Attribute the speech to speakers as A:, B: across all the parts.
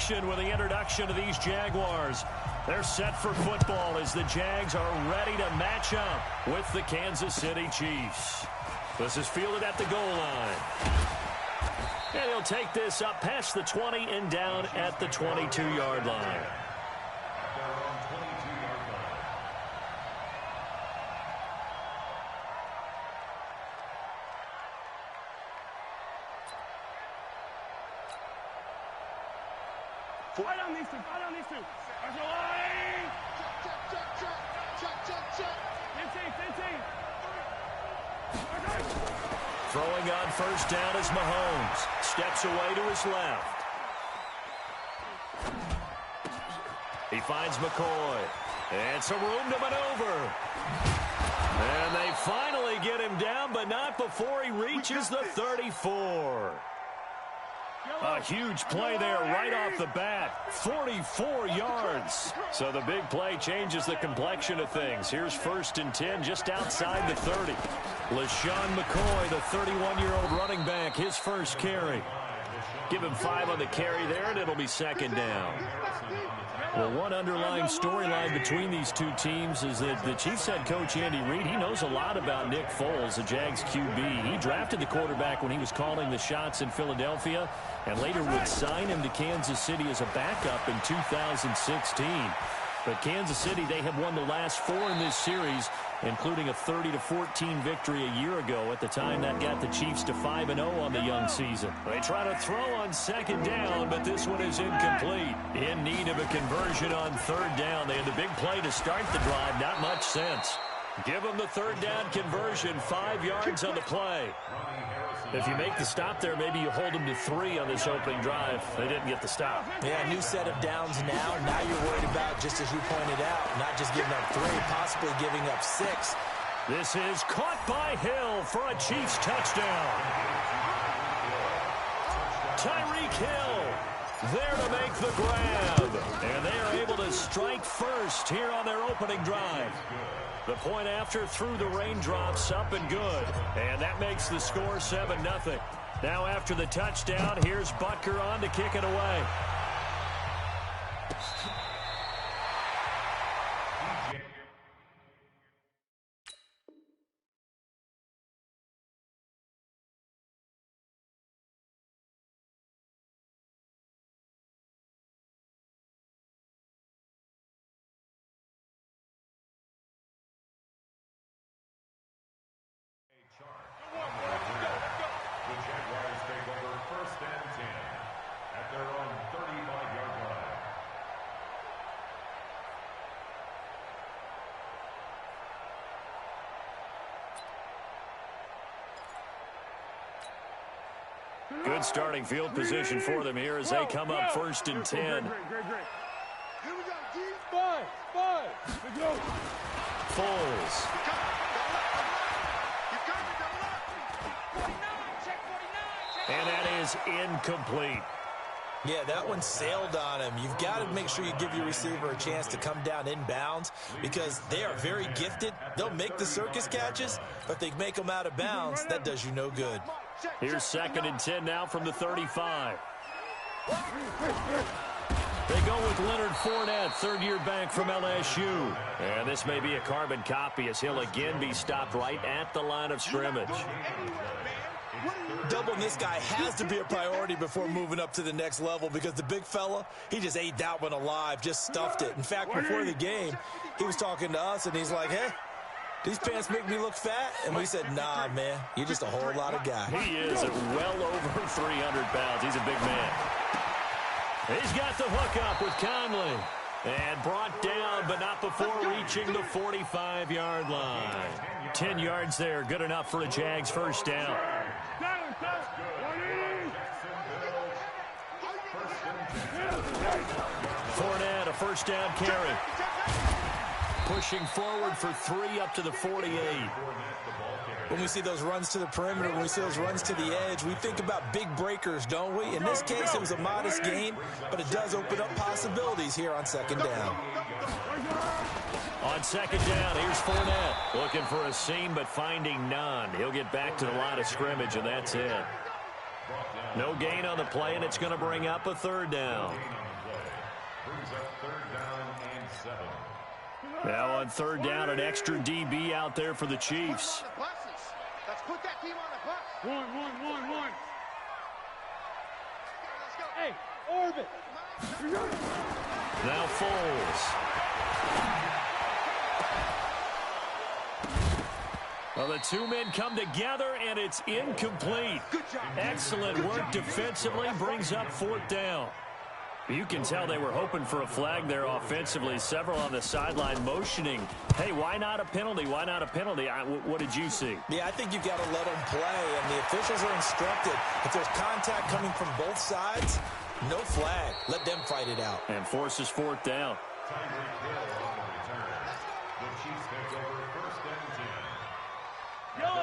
A: action with the introduction of these Jaguars. They're set for football as the Jags are ready to match up with the Kansas City Chiefs. This is fielded at the goal line. And he'll take this up past the 20 and down at the 22-yard line.
B: Fight on these two. Fight on these two.
A: Throwing on first down is Mahomes. Steps away to his left. He finds McCoy. And some room to maneuver. And they finally get him down, but not before he reaches the 34. A huge play there right off the bat. 44 yards. So the big play changes the complexion of things. Here's 1st and 10 just outside the 30. LaShawn McCoy, the 31-year-old running back, his first carry. Give him 5 on the carry there, and it'll be 2nd down. Well, one underlying storyline between these two teams is that the Chiefs head coach Andy Reid, he knows a lot about Nick Foles, the Jags QB. He drafted the quarterback when he was calling the shots in Philadelphia and later would sign him to Kansas City as a backup in 2016. But Kansas City, they have won the last 4 in this series, including a 30-14 victory a year ago. At the time, that got the Chiefs to 5-0 on the young season. They try to throw on 2nd down, but this one is incomplete. In need of a conversion on 3rd down. They had the big play to start the drive. Not much sense. Give them the 3rd down conversion. 5 yards on the play. If you make the stop there, maybe you hold them to 3 on this opening drive. They didn't get the stop.
C: Yeah, new set of downs now. Now you're worried about, just as you pointed out, not just giving up 3, possibly giving up 6.
A: This is caught by Hill for a Chiefs touchdown. Tyreek Hill there to make the grab. And they are able to strike first here on their opening drive. The point after through the raindrops, up and good. And that makes the score 7-0. Now after the touchdown, here's Butker on to kick it away. Good starting field position for them here as they come up 1st and 10.
B: Here we go. Five.
A: Foles. And that is incomplete.
C: Yeah, that one sailed on him. You've got to make sure you give your receiver a chance to come down inbounds because they are very gifted. They'll make the circus catches, but if they make them out of bounds, that does you no good.
A: Here's 2nd and 10 now from the 35. They go with Leonard Fournette, 3rd-year back from LSU. And this may be a carbon copy as he'll again be stopped right at the line of scrimmage.
C: Doubling this guy has to be a priority before moving up to the next level because the big fella, he just ate that one alive, just stuffed it. In fact, before the game, he was talking to us, and he's like, hey, these pants make me look fat? And we said, nah, man, you're just a whole lot of guy.
A: He is at well over 300 pounds. He's a big man. He's got the hook up with Conley. And brought down, but not before reaching the 45-yard line. 10 yards there, good enough for a Jags 1st down. Fournette, a 1st down carry. Pushing forward for 3 up to the 48.
C: When we see those runs to the perimeter, when we see those runs to the edge, we think about big breakers, don't we? In this case, it was a modest gain, but it does open up possibilities here on 2nd down.
A: On 2nd down, here's Fournette. Looking for a seam, but finding none. He'll get back to the line of scrimmage, and that's it. No gain on the play, and it's going to bring up a third down. Now on third down, an extra DB out there for the Chiefs.
B: Let's put that team on the bus. One. Hey, orbit.
A: Now Foles. Well, the two men come together, and it's incomplete.
B: Good job.
A: Excellent work defensively, brings up fourth down. You can tell they were hoping for a flag there offensively. Several on the sideline motioning. Hey, why not a penalty? Why not a penalty? What did you see?
C: Yeah, I think you got to let them play, and the officials are instructed. If there's contact coming from both sides, no flag. Let them fight it out.
A: And forces fourth down.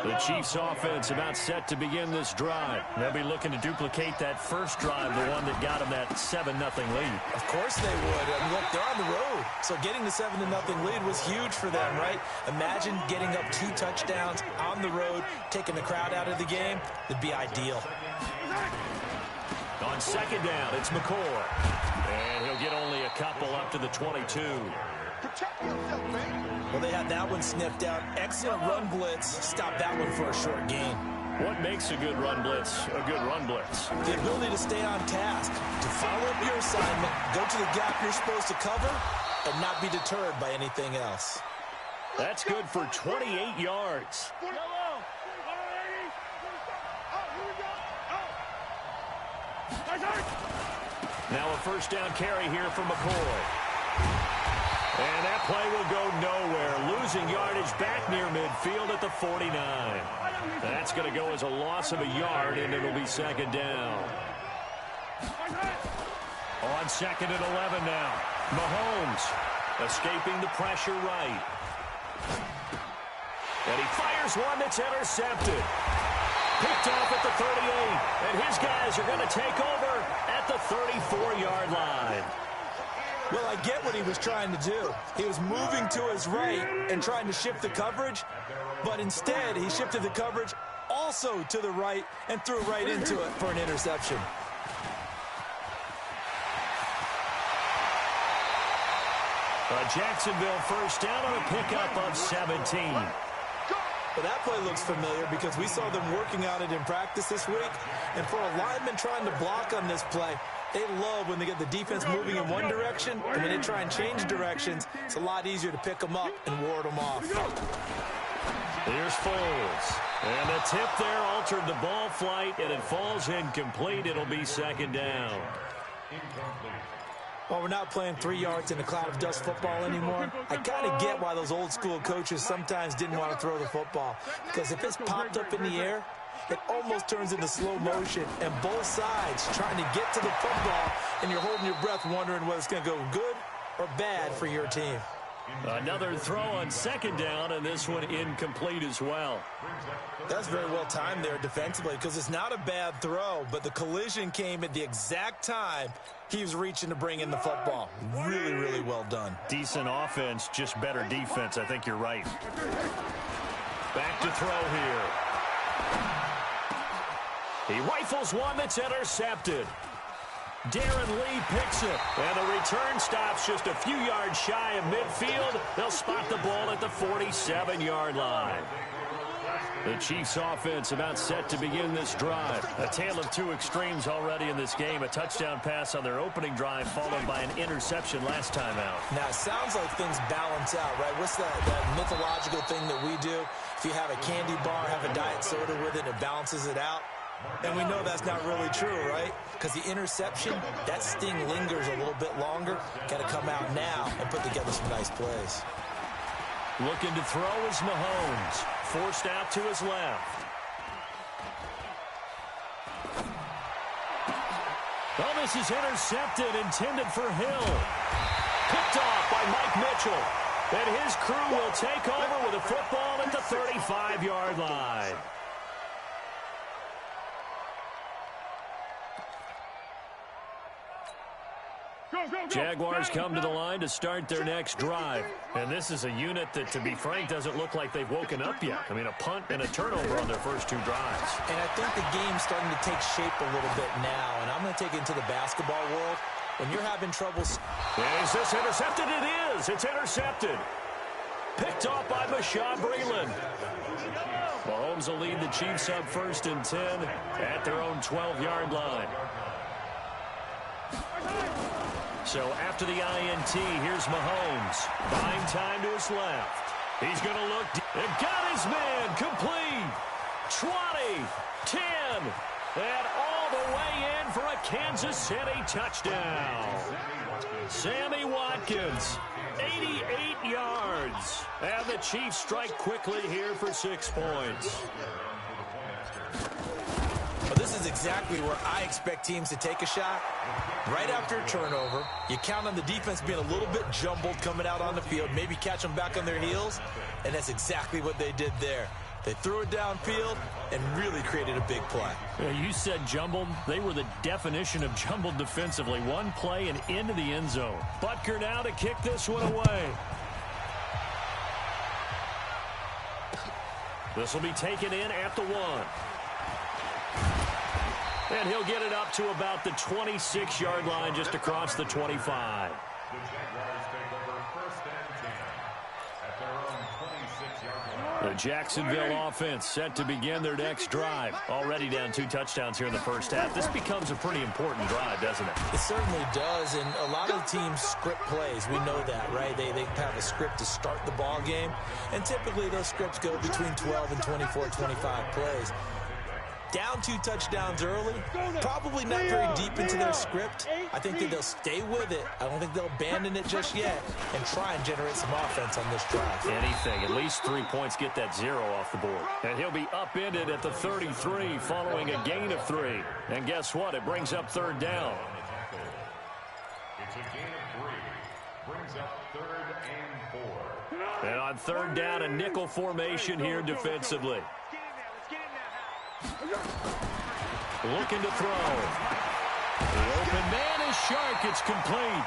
A: The Chiefs offense about set to begin this drive. They'll be looking to duplicate that first drive, the one that got them that 7-0 lead.
C: Of course they would. And look, they're on the road. So getting the 7-0 lead was huge for them, right? Imagine getting up 2 touchdowns on the road, taking the crowd out of the game. It'd be ideal.
A: On second down, it's McCoy. And he'll get only a couple up to the 22.
B: Protect yourself, man.
C: Well, they had that one sniffed out. Excellent run blitz. Stop that one for a short gain.
A: What makes a good run blitz a good run blitz?
C: The ability to stay on task, to follow up your assignment, go to the gap you're supposed to cover, and not be deterred by anything else.
A: That's good for 28 yards. Now a first down carry here for McCoy. And that play will go nowhere. Losing yardage back near midfield at the 49. That's going to go as a loss of a yard, and it'll be second down. On second and 11 now. Mahomes escaping the pressure right. And he fires one that's intercepted. Picked off at the 38. And his guys are going to take over at the 34-yard line.
C: Well, I get what he was trying to do. He was moving to his right and trying to shift the coverage, but instead he shifted the coverage also to the right and threw right into it for an interception.
A: Jacksonville first down on a pickup of 17.
C: Well, that play looks familiar because we saw them working on it in practice this week, and for a lineman trying to block on this play, they love when they get the defense moving in one direction, and when they try and change directions, it's a lot easier to pick them up and ward them off.
A: Here's Foles. And the tip there altered the ball flight, and it falls incomplete. It'll be second down.
C: Well, we're not playing 3 yards in a cloud of dust football anymore. I kind of get why those old school coaches sometimes didn't want to throw the football, because if it's popped up in the air, it almost turns into slow motion, and both sides trying to get to the football, and you're holding your breath wondering whether it's going to go good or bad for your team.
A: Another throw on second down, and this one incomplete as well.
C: That's very well timed there defensively, because it's not a bad throw, but the collision came at the exact time he was reaching to bring in the football. Really, really well done.
A: Decent offense, just better defense. I think you're right. Back to throw here. He rifles one that's intercepted. Darren Lee picks it, and the return stops just a few yards shy of midfield. They'll spot the ball at the 47-yard line. The Chiefs offense about set to begin this drive. A tale of two extremes already in this game. A touchdown pass on their opening drive, followed by an interception last time out.
C: Now, it sounds like things balance out, right? What's that mythological thing that we do? If you have a candy bar, have a diet soda with it, it balances it out. And we know that's not really true, right? Because the interception, that sting lingers a little bit longer. Got to come out now and put together some nice plays.
A: Looking to throw is Mahomes. Forced out to his left. Well, this is intercepted, intended for Hill. Picked off by Mike Mitchell. And his crew will take over with a football at the 35-yard line. Jaguars come to the line to start their next drive. And this is a unit that, to be frank, doesn't look like they've woken up yet. I mean, a punt and a turnover on their first two drives.
C: And I think the game's starting to take shape a little bit now. And I'm going to take it into the basketball world. When you're having troubles.
A: Is this intercepted? It is. It's intercepted. Picked off by Bashaud Breeland. Mahomes will lead the Chiefs up 1st and 10 at their own 12-yard line. So after the INT, here's Mahomes. Buying time to his left. He's going to look. And got his man. Complete. 20. 10. And all the way in for a Kansas City touchdown. Sammy Watkins. 88 yards. And the Chiefs strike quickly here for 6 points.
C: Well, this is exactly where I expect teams to take a shot. Right after a turnover, you count on the defense being a little bit jumbled coming out on the field, maybe catch them back on their heels, and that's exactly what they did there. They threw it downfield and really created a big play.
A: Yeah, you said jumbled. They were the definition of jumbled defensively. One play and into the end zone. Butker now to kick this one away. This will be taken in at the 1. And he'll get it up to about the 26-yard line just across the 25. The Jacksonville offense set to begin their next drive. Already down 2 touchdowns here in the first half. This becomes a pretty important drive, doesn't it?
C: It certainly does, and a lot of teams script plays. We know that, right? They have a script to start the ball game, and typically those scripts go between 12 and 24, 25 plays. Down 2 touchdowns early, probably not very deep into their script. I think that they'll stay with it. I don't think they'll abandon it just yet and try and generate some offense on this drive.
A: Anything. At least 3 points get that 0 off the board. And he'll be upended at the 33 following a gain of 3. And guess what? It brings up 3rd down.
D: It's a gain of 3. Brings up 3rd and 4.
A: And on 3rd down, a nickel formation here defensively. Looking to throw. The open man is Shark. It's complete.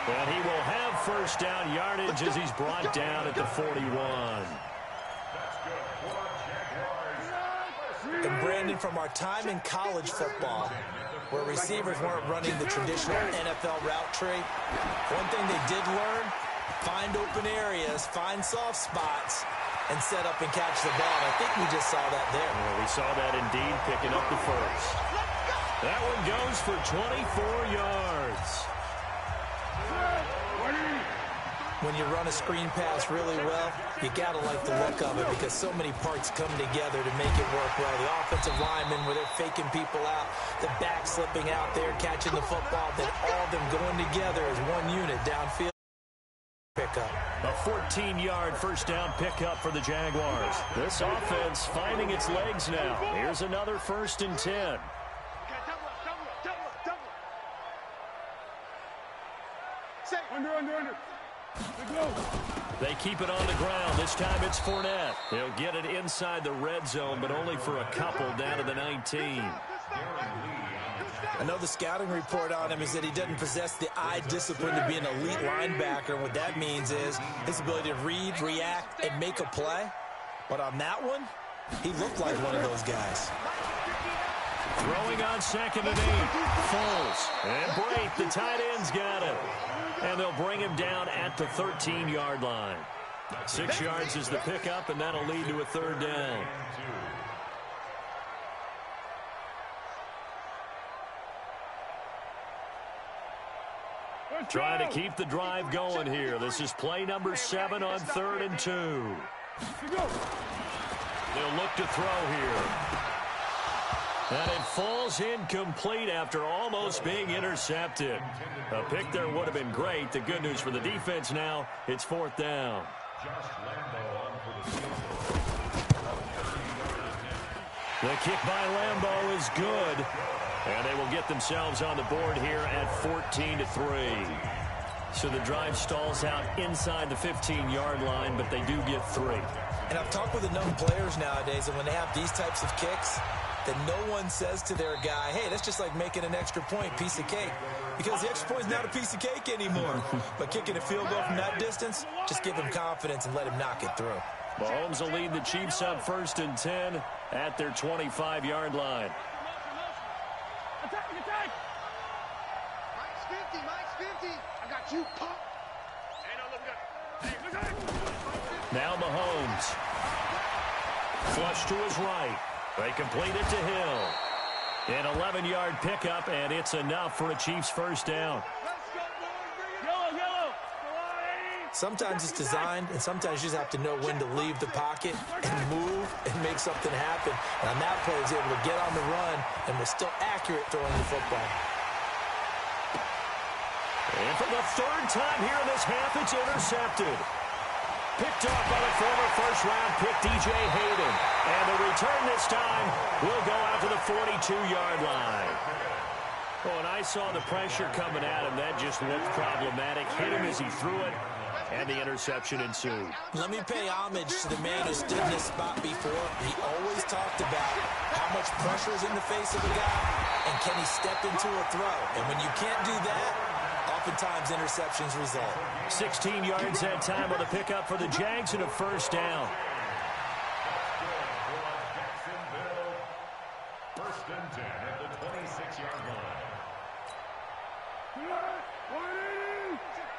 A: And he will have 1st down yardage as he's brought down at the 41.
C: And Brandon, from our time in college football, where receivers weren't running the traditional NFL route tree, one thing they did learn, find open areas, find soft spots, and set up and catch the ball. I think we just saw that there.
A: Yeah, we saw that indeed, picking up the 1st. That one goes for 24 yards.
C: When you run a screen pass really well, you got to like the look of it because so many parts come together to make it work well. The offensive linemen, where they're faking people out, the back slipping out there, catching the football, then all of them going together as one unit downfield. Pickup.
A: A 14-yard 1st down pickup for the Jaguars. This offense finding its legs now. Here's another 1st and 10.
B: Under.
A: They keep it on the ground. This time it's Fournette. He'll get it inside the red zone, but only for a couple down to the 19.
C: I know the scouting report on him is that he doesn't possess the eye discipline to be an elite linebacker. What that means is his ability to read, react, and make a play. But on that one, he looked like one of those guys.
A: Throwing on 2nd and 8. Foles. And Brate, the tight end's got it. And they'll bring him down at the 13-yard line. 6 yards is the pickup, and that'll lead to a 3rd down. Trying to keep the drive going here. This is play number 7 on 3rd and 2. They'll look to throw here. And it falls incomplete after almost being intercepted. A pick there would have been great. The good news for the defense now, it's 4th down. The kick by Lambeau is good. And they will get themselves on the board here at 14-3. So the drive stalls out inside the 15-yard line, but they do get 3.
C: And I've talked with enough players nowadays, and when they have these types of kicks, that no one says to their guy, hey, that's just like making an extra point, piece of cake. Because the extra point is not a piece of cake anymore. But kicking a field goal from that distance, just give him confidence and let him knock it through.
A: Mahomes will lead the Chiefs up 1st and 10 at their 25-yard line.
B: Attack! Mike's 50. I got you, punk. Hey, no, look good.
A: Now Mahomes. Flush to his right. They complete it to Hill. An 11-yard pickup, and it's enough for a Chiefs first down.
B: Yellow.
C: Sometimes it's designed, and sometimes you just have to know when to leave the pocket and move and make something happen. And on that play, he was able to get on the run and was still accurate throwing the football.
A: And for the 3rd time here in this half, it's intercepted. Picked off by the former first-round pick, DJ Hayden. And the return this time will go out to the 42-yard line. Oh, and I saw the pressure coming at him. That just looked problematic. Hit him as he threw it, and the interception ensued.
C: Let me pay homage to the man who stood in this spot before. He always talked about how much pressure is in the face of a guy, and can he step into a throw. And when you can't do that, oftentimes interceptions result.
A: 16 yards that time on the pickup for the Jags and a first down.
D: First and 10 at the 26-yard line.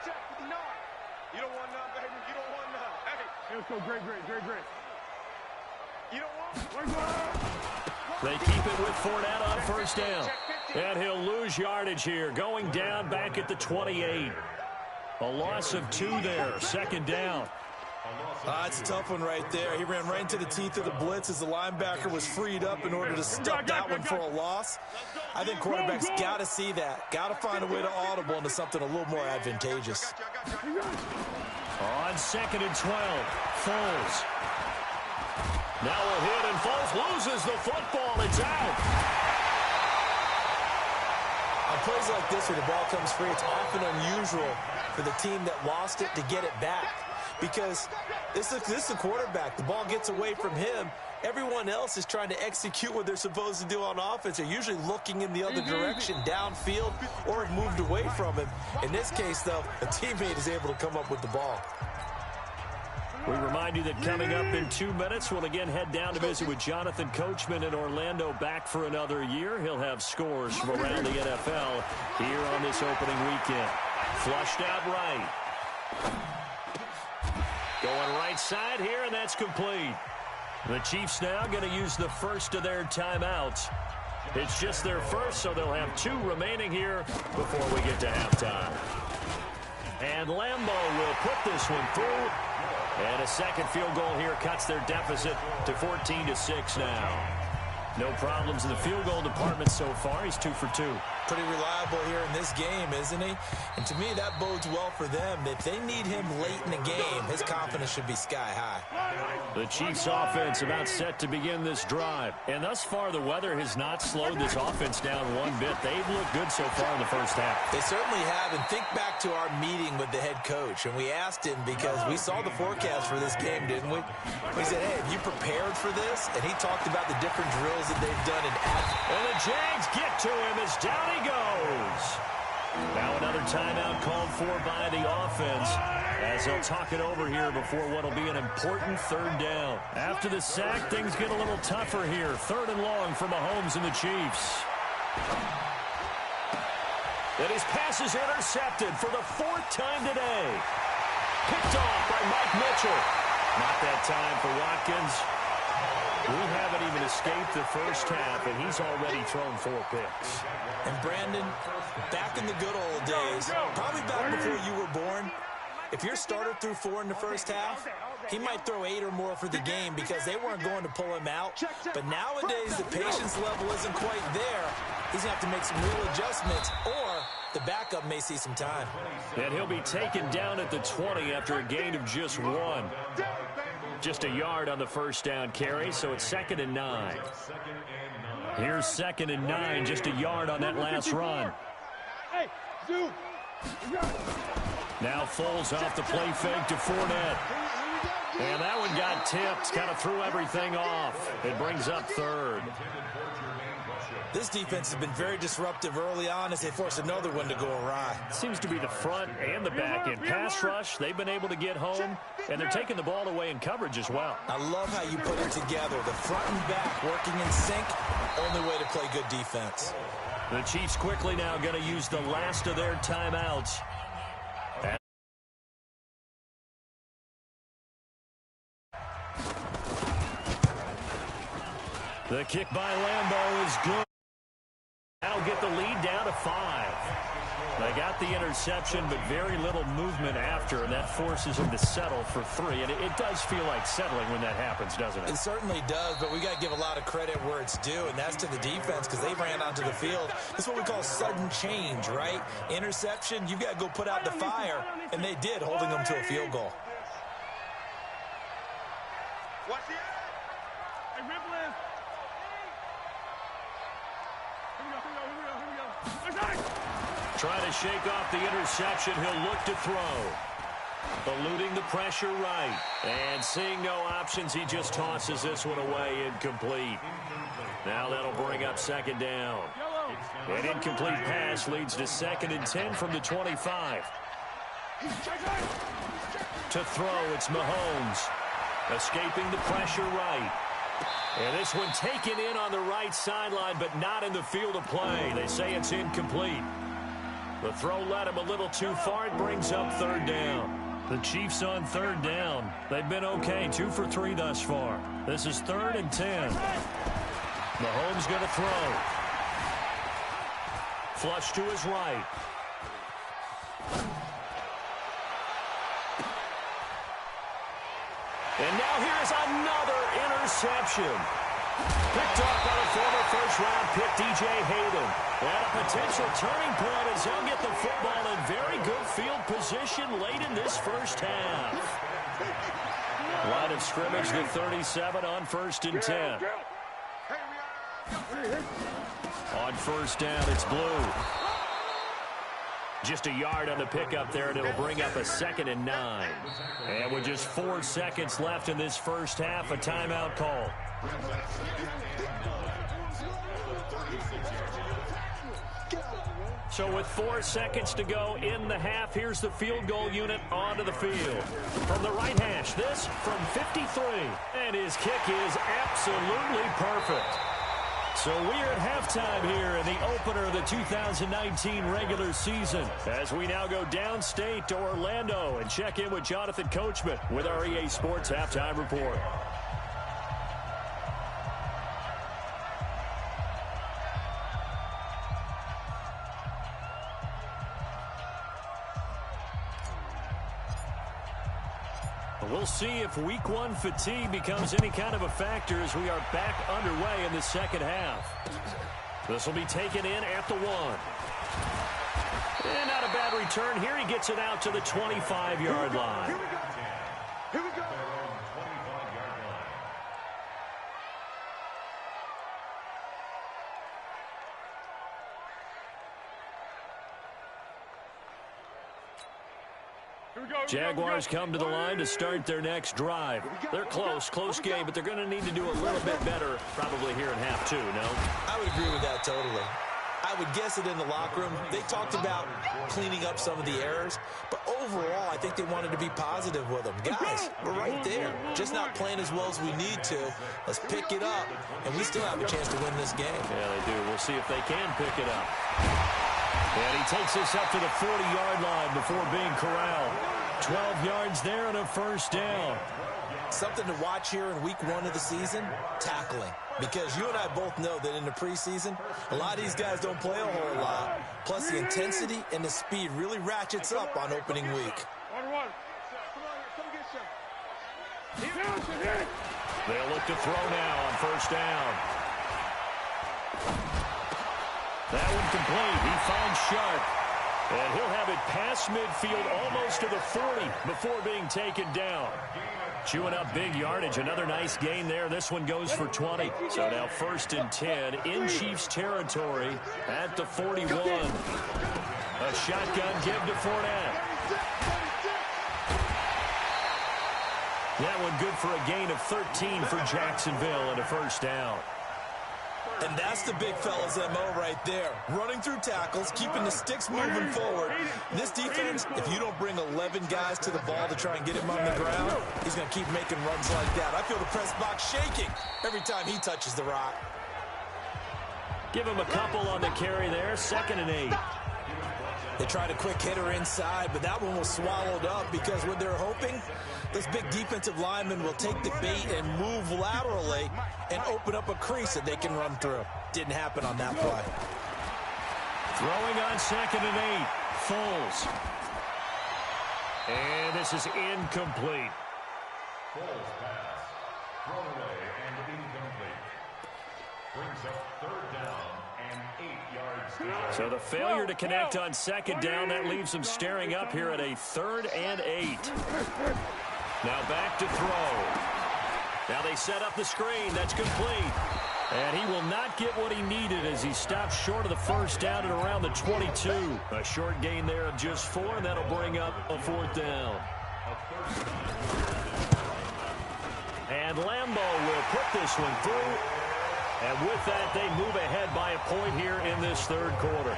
B: Check. You don't want none, baby. You don't want none. Hey, let's go. Great. You don't want.
A: They keep it with Fournette on first down. And he'll lose yardage here, going down back at the 28. A loss of 2 there, 2nd down.
C: It's a tough one right there. He ran right into the teeth of the blitz as the linebacker was freed up in order to stop that one for a loss. I think quarterbacks got to see that. Got to find a way to audible into something a little more advantageous.
A: On 2nd and 12, Foles. Now a hit, and Foles loses the football. It's out.
C: On plays like this where the ball comes free, it's often unusual for the team that lost it to get it back. Because this is the quarterback. The ball gets away from him. Everyone else is trying to execute what they're supposed to do on offense. They're usually looking in the other direction, downfield, or have moved away from him. In this case, though, a teammate is able to come up with the ball.
A: We remind you that coming up in 2 minutes, we'll again head down to visit with Jonathan Coachman in Orlando, back for another year. He'll have scores from around the NFL here on this opening weekend. Flushed out right. Going right side here, and that's complete. The Chiefs now going to use the first of their timeouts. It's just their first, so they'll have 2 remaining here before we get to halftime. And Lambeau will put this one through. And a second field goal here cuts their deficit to 14-6 now. No problems in the field goal department so far. He's 2 for 2.
C: Pretty reliable here in this game, isn't he? And to me, that bodes well for them. If they need him late in the game, his confidence should be sky high.
A: The Chiefs offense about set to begin this drive. And thus far, the weather has not slowed this offense down one bit. They've looked good so far in the first half.
C: They certainly have. And think back to our meeting with the head coach. And we asked him because we saw the forecast for this game, didn't we? We said, hey, have you prepared for this? And he talked about the different drills that they've done in action.
A: And the Jags get to him as down he goes. Now another timeout called for by the offense as they'll talk it over here before what will be an important 3rd down. After the sack, things get a little tougher here. 3rd and long for Mahomes and the Chiefs. And his pass is intercepted for the 4th time today. Picked off by Mike Mitchell. Not that time for Watkins. We haven't even escaped the first half, and he's already thrown 4 picks.
C: And Brandon, back in the good old days, probably back before you were born, if your starter threw 4 in the first half, he might throw 8 or more for the game because they weren't going to pull him out. But nowadays, the patience level isn't quite there. He's going to have to make some real adjustments, or the backup may see some time.
A: And he'll be taken down at the 20 after a gain of just 1. Just a yard on the first down carry, so it's 2nd and 9. Here's 2nd and 9, just a yard on that last run. Now Foles off the play fake to Fournette. And that one got tipped, kind of threw everything off. It brings up third.
C: This defense has been very disruptive early on as they force another one to go awry.
A: Seems to be the front and the back end. Pass rush, they've been able to get home, and they're taking the ball away in coverage as well.
C: I love how you put it together. The front and back working in sync, only way to play good defense.
A: The Chiefs quickly now going to use the last of their timeouts. The kick by Lambeau is good. Now get the lead down to 5. They got the interception, but very little movement after, and that forces them to settle for 3. And it does feel like settling when that happens, doesn't it?
C: It certainly does, but we got to give a lot of credit where it's due, and that's to the defense because they ran onto the field. This is what we call sudden change, right? Interception, you got to go put out the fire, and they did, holding them to a field goal.
B: Watch the Hey, Ripley.
A: Trying to shake off the interception. He'll look to throw. Eluding the pressure right. And seeing no options, he just tosses this one away incomplete. Now that'll bring up second down. An incomplete pass leads to 2nd and 10 from the 25. To throw, it's Mahomes. Escaping the pressure right. And this one taken in on the right sideline, but not in the field of play. They say it's incomplete. The throw led him a little too far. It brings up 3rd down. The Chiefs on 3rd down. They've been okay, 2 for 3 thus far. This is 3rd and 10. Mahomes going to throw. Flush to his right. And now here's another interception. Picked off by the former first-round pick, DJ Hayden. And a potential turning point as he'll get the football in very good field position late in this first half. Line of scrimmage to 37 on 1st and 10. On 1st down, it's Blue. Just a yard on the pickup there, and it'll bring up a 2nd and 9. And with just 4 seconds left in this first half, a timeout call. So with 4 seconds to go in the half, here's the field goal unit onto the field. From the right hash, this from 53. And his kick is absolutely perfect. So we're at halftime here in the opener of the 2019 regular season as we now go downstate to Orlando and check in with Jonathan Coachman with our EA Sports Halftime Report. We'll see if Week 1 fatigue becomes any kind of a factor as we are back underway in the second half. This will be taken in at the 1. And not a bad return here. He gets it out to the 25-yard line.
B: Here we go.
A: Jaguars come to the line to start their next drive. They're close game, but they're going to need to do a little bit better probably here in half 2, no?
C: I would agree with that totally. I would guess it in the locker room. They talked about cleaning up some of the errors, but overall, I think they wanted to be positive with them. Guys, we're right there. Just not playing as well as we need to. Let's pick it up, and we still have a chance to win this game.
A: Yeah, they do. We'll see if they can pick it up. And he takes this up to the 40-yard line before being corralled. 12 yards there and a first down.
C: Something to watch here in Week 1 of the season, tackling. Because you and I both know that in the preseason, a lot of these guys don't play a whole lot. Plus, the intensity and the speed really ratchets up on opening week.
A: They'll look to throw now on first down. That one complete. He finds Sharp. And he'll have it past midfield almost to the 40 before being taken down. Chewing up big yardage. Another nice gain there. This one goes for 20. So now 1st and 10 in Chiefs territory at the 41. A shotgun give to Fournette. That one good for a gain of 13 for Jacksonville and a first down.
C: And that's the big fella's MO right there. Running through tackles, keeping the sticks moving forward. This defense, if you don't bring 11 guys to the ball to try and get him on the ground, he's going to keep making runs like that. I feel the press box shaking every time he touches the rock.
A: Give him a couple on the carry there, 2nd and 8.
C: They tried a quick hitter inside, but that one was swallowed up because what they're hoping, those big defensive linemen will take the bait and move laterally and open up a crease that they can run through. Didn't happen on that play.
A: Throwing on 2nd and 8. Foles. And this is incomplete.
D: Foles pass. Thrown away and incomplete. Brings up 3rd down and 8 yards.
A: So the failure to connect on 2nd down, that leaves them staring up here at a 3rd and 8. Now back to throw. Now they set up the screen. That's complete. And he will not get what he needed as he stops short of the first down at around the 22. A short gain there of just 4, and that'll bring up a 4th down. And Lambeau will put this one through. And with that, they move ahead by a point here in this 3rd quarter.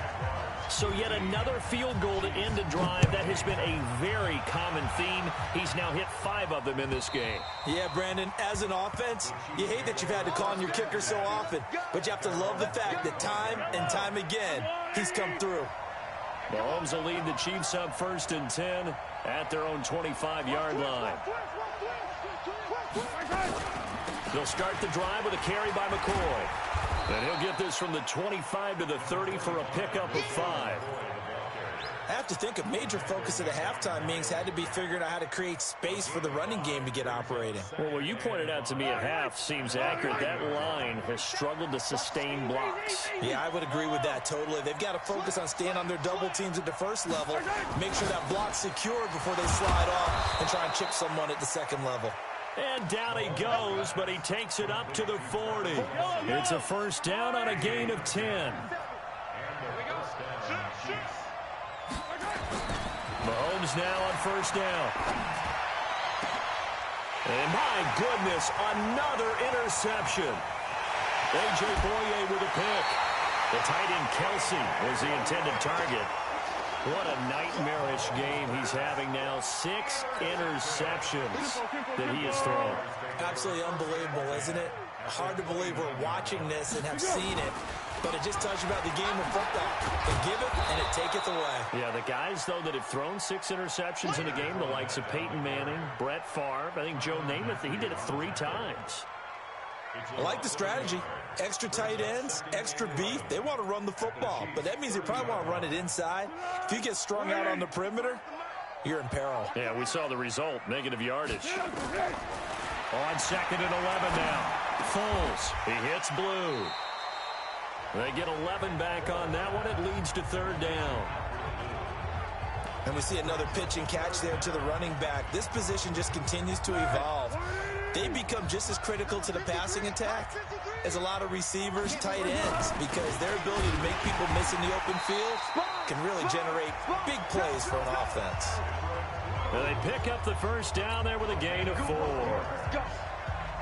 A: So yet another field goal to end a drive. That has been a very common theme. He's now hit 5 of them in this game.
C: Yeah, Brandon, as an offense, you hate that you've had to call on your kicker so often, but you have to love the fact that time and time again, he's come through.
A: Mahomes will lead the Chiefs up 1st and 10 at their own 25-yard line. They'll start the drive with a carry by McCoy. And he'll get this from the 25 to the 30 for a pickup of 5.
C: I have to think a major focus of the halftime meetings had to be figuring out how to create space for the running game to get operating.
A: Well, what you pointed out to me at half seems accurate. That line has struggled to sustain blocks.
C: Yeah, I would agree with that totally. They've got to focus on staying on their double teams at the first level, make sure that block's secure before they slide off and try and chip someone at the 2nd level.
A: And down he goes, but he takes it up to the 40. It's a first down on a gain of 10. Mahomes now on first down. And my goodness, another interception. A.J. Boye with a pick. The tight end Kelsey was the intended target. What a nightmarish game he's having now. 6 interceptions that he has thrown.
C: Absolutely unbelievable, isn't it? Hard to believe we're watching this and have seen it, but it just tells you about the game of football. They give it, and it taketh away.
A: Yeah, the guys, though, that have thrown 6 interceptions in a game, the likes of Peyton Manning, Brett Favre, I think Joe Namath, he did it 3 times.
C: I like the strategy. Extra tight ends, extra beef. They want to run the football, but that means they probably want to run it inside. If you get strung out on the perimeter, you're in peril.
A: Yeah, we saw the result, negative yardage. On 2nd and 11 now. Foles, he hits blue. They get 11 back on that one. It leads to 3rd down.
C: And we see another pitch and catch there to the running back. This position just continues to evolve. They become just as critical to the passing attack as a lot of receivers, tight ends, because their ability to make people miss in the open field can really generate big plays for an offense.
A: Well, they pick up the first down there with a gain of 4.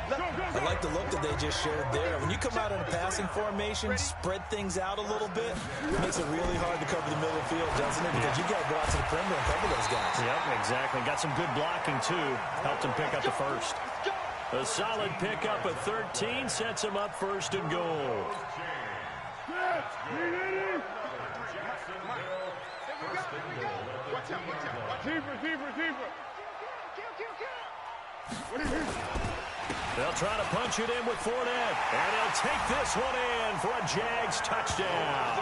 C: I like the look that they just showed there. When you come out in a passing formation, spread things out a little bit, it makes it really hard to cover the middle of the field, doesn't it? Because you got to go out to the perimeter and cover those guys.
A: Yep, exactly. Got some good blocking, too. Helped him pick up the first. A solid pickup of 13 sets him up 1st and goal. They'll try to punch it in with Fournette. And he'll take this one in for a Jags touchdown.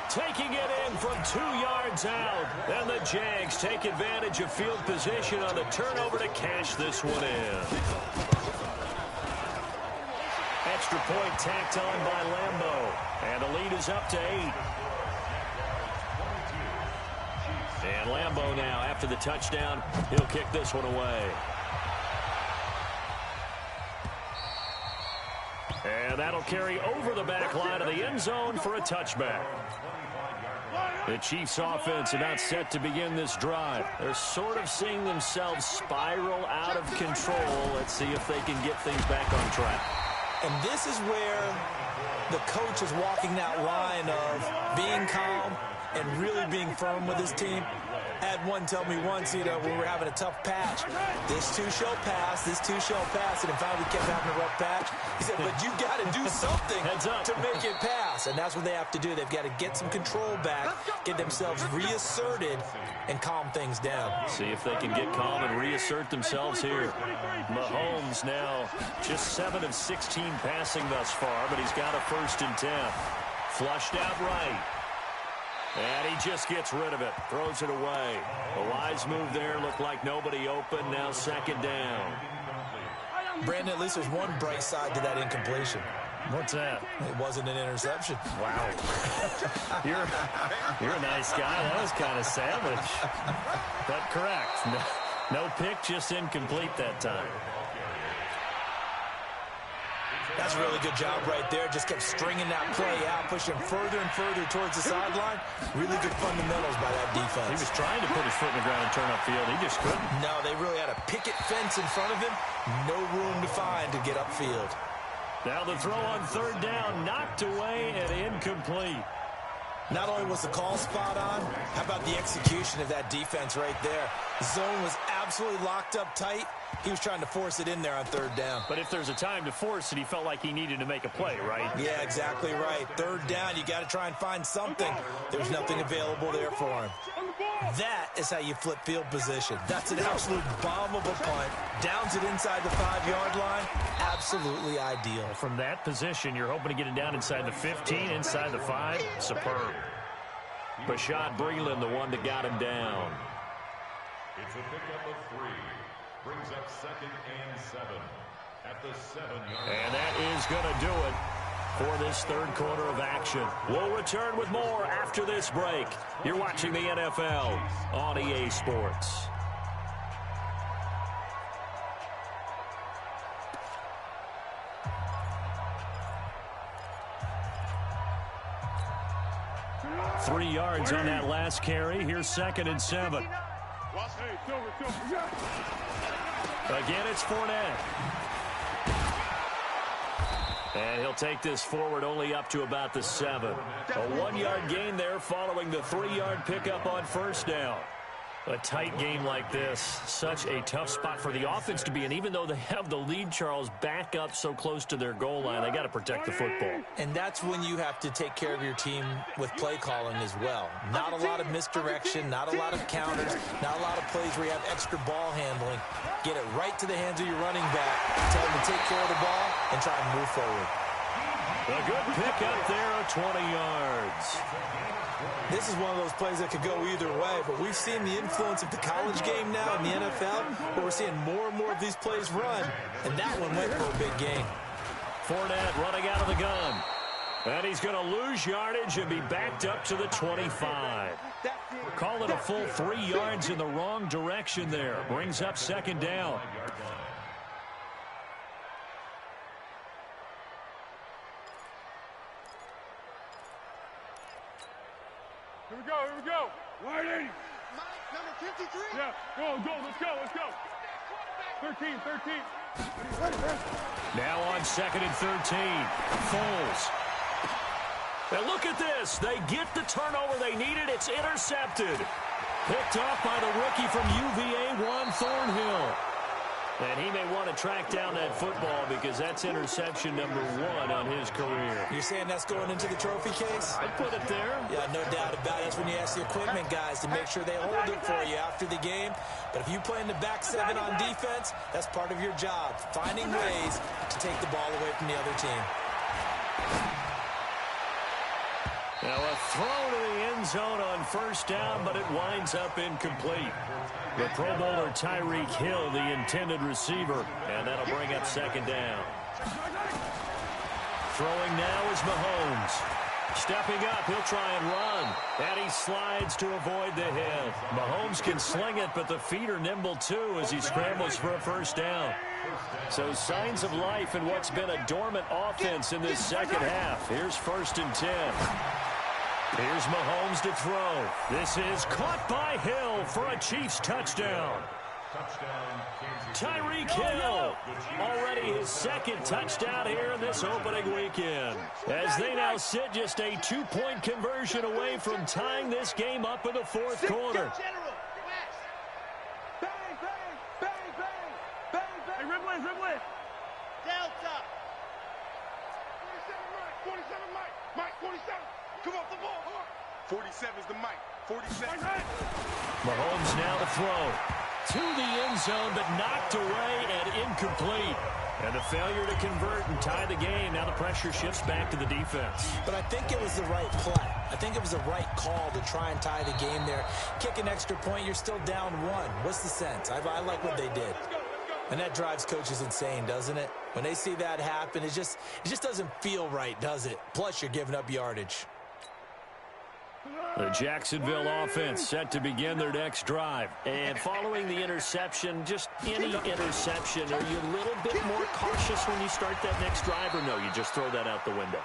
A: Taking it in from 2 yards out. And the Jags take advantage of field position on the turnover to cash this one in. Extra point tacked on by Lambeau. And the lead is up to 8. And Lambeau now, after the touchdown, he'll kick this one away. And that'll carry over the back line of the end zone for a touchback. The Chiefs offense are not set to begin this drive. They're sort of seeing themselves spiral out of control. Let's see if they can get things back on track.
C: And this is where the coach is walking that line of being calm and really being firm with his team. I had one tell me once, when we were having a tough patch, this too shall pass, this too shall pass, and finally we kept having a rough patch. He said, but you got to do something to make it pass, and that's what they have to do. They've got to get some control back, get themselves reasserted, and calm things down.
A: See if they can get calm and reassert themselves here. Mahomes now just 7 of 16 passing thus far, but he's got a 1st and 10. Flushed out right. And he just gets rid of it, throws it away. A wise move there, looked like nobody open, now 2nd down.
C: Brandon, at least there's one bright side to that incompletion.
A: What's that?
C: It wasn't an interception.
A: Wow. You're a nice guy. That was kind of savage. But correct. No pick, just incomplete that time.
C: That's a really good job right there. Just kept stringing that play out, pushing further and further towards the sideline. Really good fundamentals by that defense.
A: He was trying to put his foot in the ground and turn upfield. He just couldn't.
C: No, they really had a picket fence in front of him. No room to find to get upfield.
A: Now the throw on 3rd down, knocked away and incomplete.
C: Not only was the call spot on, how about the execution of that defense right there? The zone was absolutely locked up tight. He was trying to force it in there on 3rd down.
A: But if there's a time to force it, he felt like he needed to make a play, right?
C: Yeah, exactly right. 3rd down, you got to try and find something. There's nothing available there for him. That is how you flip field position. That's an absolute bomb of a punt. Downs it inside the 5-yard line. Absolutely ideal.
A: From that position, you're hoping to get it down inside the 15, inside the 5. Superb. Bashad Breeland, the one that got him down.
D: It's a pickup of 3. Brings up 2nd and 7 at the 7-yard line.
A: And that is going to do it for this 3rd quarter of action. We'll return with more after this break. You're watching the NFL on EA Sports. Three yards on that last carry. Here's 2nd and 7. Again, it's Fournette. And he'll take this forward only up to about the 7. A 1-yard gain there following the 3-yard pickup on 1st down. A tight game like this, such a tough spot for the offense to be in. Even though they have the lead, Charles, back up so close to their goal line, they got to protect the football.
C: And that's when you have to take care of your team with play calling as well. Not a lot of misdirection, not a lot of counters, not a lot of plays where you have extra ball handling. Get it right to the hands of your running back, tell them to take care of the ball, and try and move forward.
A: A good pickup there of 20 yards.
C: This is one of those plays that could go either way, but we've seen the influence of the college game now in the NFL, where we're seeing more and more of these plays run, and that one went for a big gain.
A: Fournette running out of the gun. And he's going to lose yardage and be backed up to the 25. Call it a full 3 yards in the wrong direction there. Brings up 2nd down.
B: Here we go. Waiting. Number 53. Yeah, let's go. 13.
A: Now on 2nd and 13. Foles. And look at this. They get the turnover they needed. It's intercepted. Picked off by the rookie from UVA, Juan Thornhill. And he may want to track down that football because that's interception number 1 on his career.
C: You're saying that's going into the trophy case?
A: I'd put it there.
C: Yeah, no doubt about it. That's when you ask the equipment guys to make sure they hold it for you after the game. But if you play in the back 7 on defense, that's part of your job, finding ways to take the ball away from the other team.
A: Now a throw to the end zone on 1st down, but it winds up incomplete. The Pro Bowler Tyreek Hill, the intended receiver, and that'll bring up 2nd down. Throwing now is Mahomes. Stepping up, he'll try and run. And he slides to avoid the hit. Mahomes can sling it, but the feet are nimble too as he scrambles for a 1st down. So signs of life in what's been a dormant offense in this 2nd half. Here's 1st and 10. Here's Mahomes to throw. This is caught by Hill for a Chiefs touchdown. Tyreek Hill, already his second touchdown here in this opening weekend. As they now sit just a 2-point conversion away from tying this game up in the fourth quarter.
B: Delta. 47 Mike. 47. Come off the ball. 47 is the Mike. 47.
A: Mahomes now to throw. To the end zone, but knocked away and incomplete. And the failure to convert and tie the game. Now the pressure shifts back to the defense.
C: But I think it was the right play. I think it was the right call to try and tie the game there. Kick an extra point, you're still down 1. What's the sense? I like what they did. And that drives coaches insane, doesn't it? When they see that happen, it just doesn't feel right, does it? Plus, you're giving up yardage.
A: The Jacksonville offense set to begin their next drive. And following the interception, just any interception, are you a little bit more cautious when you start that next drive, or no, you just throw that out the window?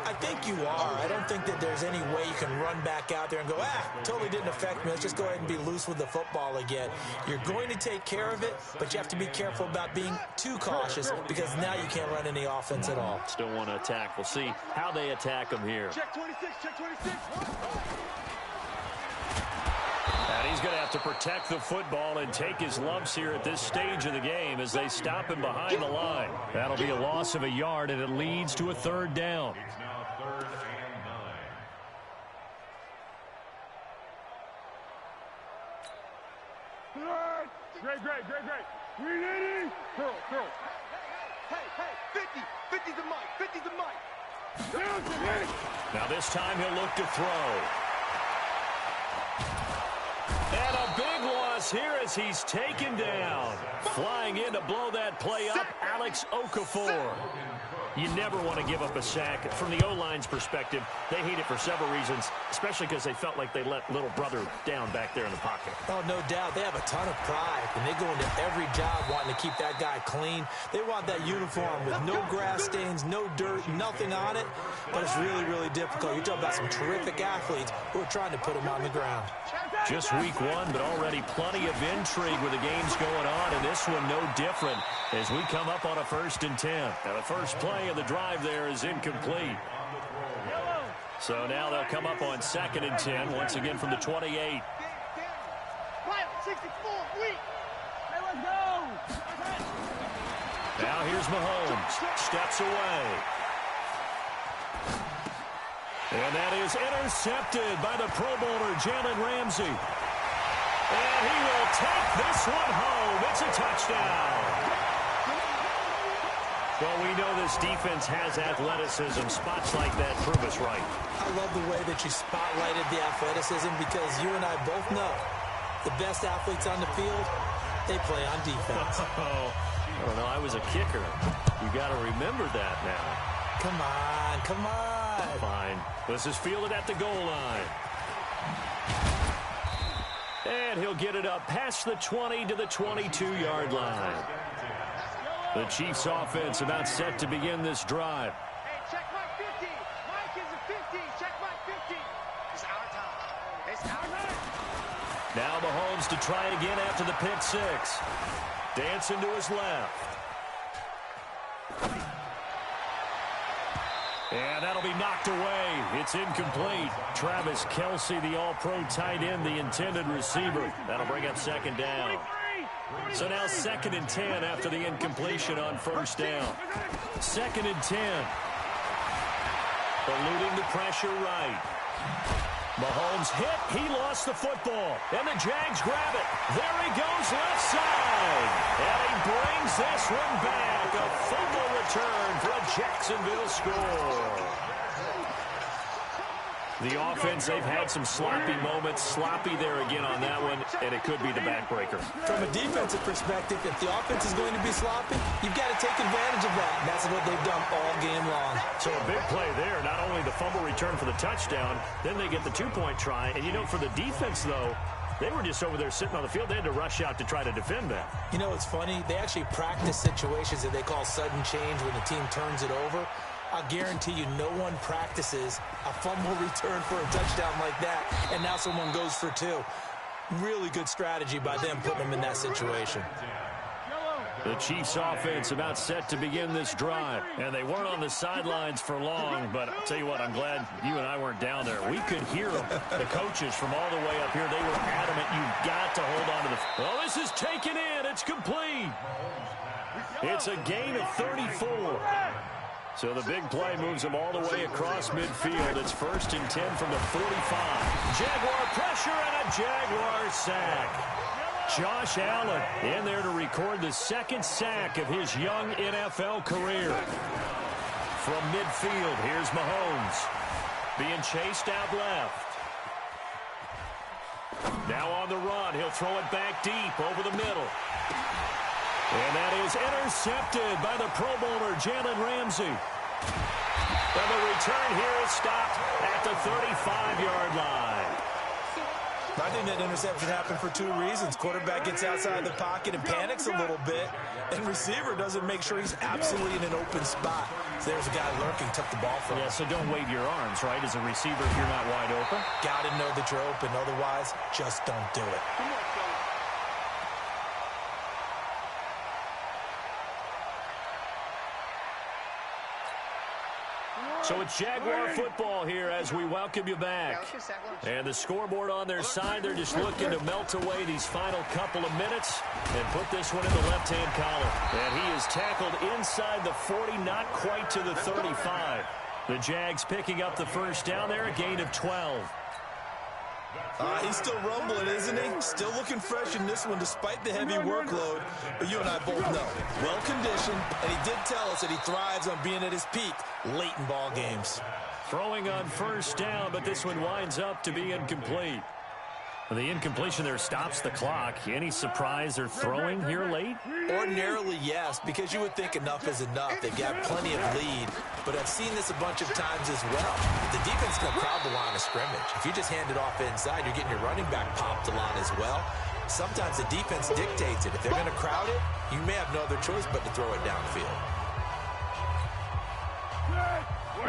C: I think you are. I don't think that there's any way you can run back out there and go, totally didn't affect me. Let's just go ahead and be loose with the football again. You're going to take care of it, but you have to be careful about being too cautious because now you can't run any offense at all.
A: Still want to attack. We'll see how they attack them here.
B: Check 26, check 26.
A: And he's going to have to protect the football and take his lumps here at this stage of the game as they stop him behind the line. That'll be a loss of a yard, and it leads to a third down.
D: It's now 3rd and 9.
B: Great. Ready? Throw. Hey, 50. 50's the Mike. 50's the Mike.
A: Now this time he'll look to throw. And a big loss here as he's taken down. Flying in to blow that play up, Alex Okafor. You never want to give up a sack. From the O-line's perspective, they hate it for several reasons, especially because they felt like they let little brother down back there in the pocket.
C: Oh, no doubt. They have a ton of pride, and they go into every job wanting to keep that guy clean. They want that uniform with no grass stains, no dirt, nothing on it, but it's really, really difficult. You're talking about some terrific athletes who are trying to put him on the ground.
A: Just week 1, but already plenty of intrigue with the games going on, and this one no different as we come up on a 1st and 10. Now the first play of the drive there is incomplete. So now they'll come up on 2nd and 10, once again from the 28.
B: 64, let's go.
A: Now here's Mahomes, steps away. And that is intercepted by the Pro Bowler, Jalen Ramsey. And he will take this one home. It's a touchdown. Well, we know this defense has athleticism. Spots like that prove us right.
C: I love the way that you spotlighted the athleticism because you and I both know the best athletes on the field, they play on defense.
A: I don't know. I was a kicker. You got to remember that now.
C: Come on.
A: Fine. This is fielded at the goal line. And he'll get it up past the 20 to the 22-yard line. The Chiefs offense about set to begin this drive.
B: Hey, check Mike 50. Mike is a 50. Check Mike 50. It's our time.
A: Now Mahomes to try again after the pick 6. Dancing to his left. And that'll be knocked away. It's incomplete. Travis Kelce, the all-pro tight end, the intended receiver. That'll bring up 2nd down. So now 2nd and 10 after the incompletion on 1st down. 2nd and 10. Eluding the pressure right. Mahomes hit. He lost the football. And the Jags grab it. There he goes left side. And he brings this one back. A fumble return for a Jacksonville score. The offense, they've had some sloppy moments. Sloppy there again on that one, and it could be the backbreaker.
C: From a defensive perspective, if the offense is going to be sloppy, you've got to take advantage of that. And that's what they've done all game long.
A: So a big play there. Not only the fumble return for the touchdown, then they get the 2-point try. And, you know, for the defense, though, they were just over there sitting on the field. They had to rush out to try to defend that.
C: You know, it's funny. They actually practice situations that they call sudden change when the team turns it over. I guarantee you no one practices a fumble return for a touchdown like that, and now someone goes for 2. Really good strategy by them putting them in that situation.
A: The Chiefs offense about set to begin this drive. And they weren't on the sidelines for long, but I'll tell you what, I'm glad you and I weren't down there. We could hear them. The coaches from all the way up here, they were adamant. You've got to hold on to the... Oh, this is taken in. It's complete. It's a gain of 34. So the big play moves them all the way across midfield. It's 1st and 10 from the 45. Jaguar pressure and a Jaguar sack. Josh Allen in there to record the 2nd sack of his young NFL career. From midfield, here's Mahomes. Being chased out left. Now on the run, he'll throw it back deep over the middle. And that is intercepted by the Pro Bowler, Jalen Ramsey. And the return here is stopped at the 35-yard line.
C: I think that interception happened for 2 reasons. Quarterback gets outside the pocket and panics a little bit, and receiver doesn't make sure he's absolutely in an open spot. So there's a guy lurking, took the ball from him.
A: Yeah, so don't wave your arms, right, as a receiver if you're not wide open.
C: Got to know that you're open. Otherwise, just don't do it.
A: So it's Jaguar football here as we welcome you back. And the scoreboard on their side, they're just looking to melt away these final couple of minutes and put this one in the left-hand column. And he is tackled inside the 40, not quite to the 35. The Jags picking up the first down there, a gain of 12.
C: He's still rumbling, isn't he? Still looking fresh in this one despite the heavy workload. But you and I both know, well-conditioned, and he did tell us that he thrives on being at his peak late in ball games.
A: Throwing on first down, but this one winds up to be incomplete. The incompletion there stops the clock. Any surprise they're throwing here late?
C: Ordinarily, yes, because you would think enough is enough. They've got plenty of lead, but I've seen this a bunch of times as well. The defense can crowd the line of scrimmage. If you just hand it off inside, you're getting your running back popped a lot as well. Sometimes the defense dictates it. If they're going to crowd it, you may have no other choice but to throw it downfield.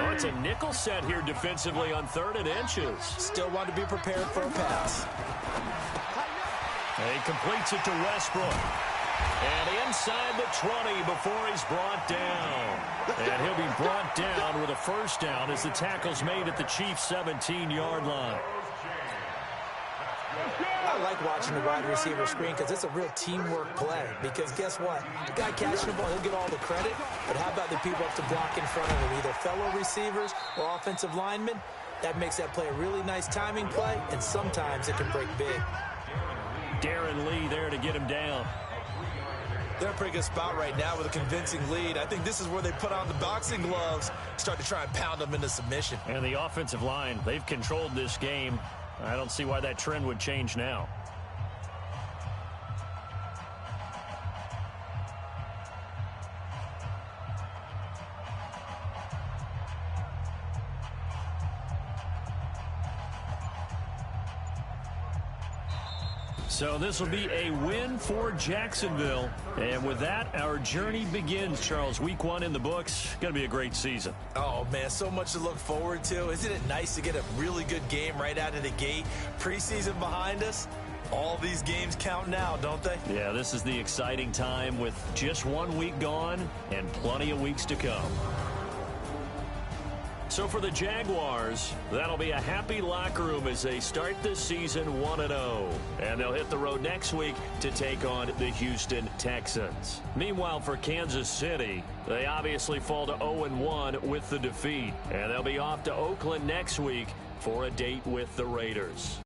A: Oh, it's a nickel set here defensively on 3rd and inches.
C: Still want to be prepared for a pass.
A: And he completes it to Westbrook. And inside the 20 before he's brought down. And he'll be brought down with a first down as the tackle's made at the Chiefs' 17-yard line.
C: I like watching the wide receiver screen because it's a real teamwork play. Because guess what? The guy catching the ball, he'll get all the credit. But how about the people up to block in front of him, either fellow receivers or offensive linemen? That makes that play a really nice timing play, and sometimes it can break big.
A: Darren Lee there to get him down.
C: They're in a pretty good spot right now with a convincing lead. I think this is where they put on the boxing gloves, start to try and pound them into submission.
A: And the offensive line, they've controlled this game. I don't see why that trend would change now. So this will be a win for Jacksonville. And with that, our journey begins, Charles. Week 1 in the books. Going to be a great season.
C: Oh, man, so much to look forward to. Isn't it nice to get a really good game right out of the gate? Preseason behind us. All these games count now, don't they?
A: Yeah, this is the exciting time with just 1 week gone and plenty of weeks to come. So for the Jaguars, that'll be a happy locker room as they start this season 1-0. And they'll hit the road next week to take on the Houston Texans. Meanwhile, for Kansas City, they obviously fall to 0-1 with the defeat. And they'll be off to Oakland next week for a date with the Raiders.